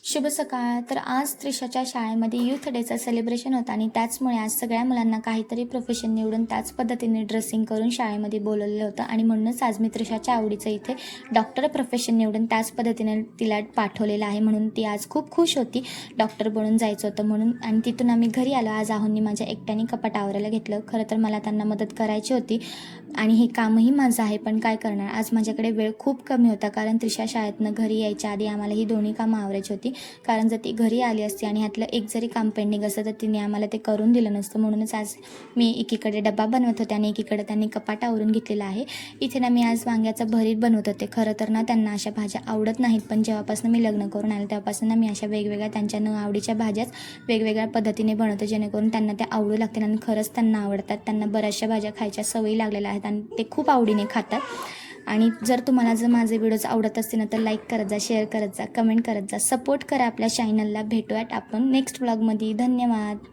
शुभ सकाळ. तर आज त्रिशाच्या शाळेमध्ये यूथ डेचं सेलिब्रेशन होतं आणि त्याचमुळे आज सगळ्या मुलांना काहीतरी प्रोफेशन निवडून त्याच पद्धतीने ड्रेसिंग करून शाळेमध्ये बोलवलेलं होतं आणि म्हणूनच आज मी त्रिशाच्या आवडीचं इथे डॉक्टर प्रोफेशन निवडून त्याच पद्धतीने तिला पाठवलेलं आहे. म्हणून ती आज खूप खुश होती. डॉक्टर बनून जायचं होतं म्हणून. आणि तिथून आम्ही घरी आलो. आज आहोंनी माझ्या एकट्याने कपाट आवरायला घेतलं. खरं तर मला त्यांना मदत करायची होती आणि हे कामही माझं आहे, पण काय करणार, आज माझ्याकडे वेळ खूप कमी होता. कारण त्रिशा शाळेतनं घरी यायच्या आधी आम्हाला ही दोन्ही कामं आवरायची होती. कारण जर ती घरी आली असती आणि ह्यातलं एक जरी काम पेंडिंग असतं तर तिने आम्हाला ते करून दिलं नसतं. म्हणूनच आज मी एकीकडे डबा बनवत होते आणि एकीकडे त्यांनी कपाट आवरून घेतलेलं आहे. इथे ना मी आज वांग्याचं भरीत बनवत होते. खरं तर ना त्यांना अशा भाज्या आवडत नाहीत, पण जेव्हापासून मी लग्न करून आले तेव्हापासून ना मी अशा वेगवेगळ्या त्यांच्या न आवडीच्या भाज्याच वेगवेगळ्या पद्धतीने बनवते, जेणेकरून त्यांना त्या आवडू लागतील आणि खरंच त्यांना आवडतात. त्यांना बऱ्याचशा भाज्या खायच्या सवयी लागलेल्या आहेत आणि ते खूप आवडीने खातात. आणि जर तुम्हाला माझे व्हिडिओज आवडत असतील ना तर लाईक करत जा, शेअर करत जा, कमेंट करत जा, सपोर्ट करा आपल्या चॅनलला. भेटूयात आपण नेक्स्ट व्लॉगमध्ये. धन्यवाद.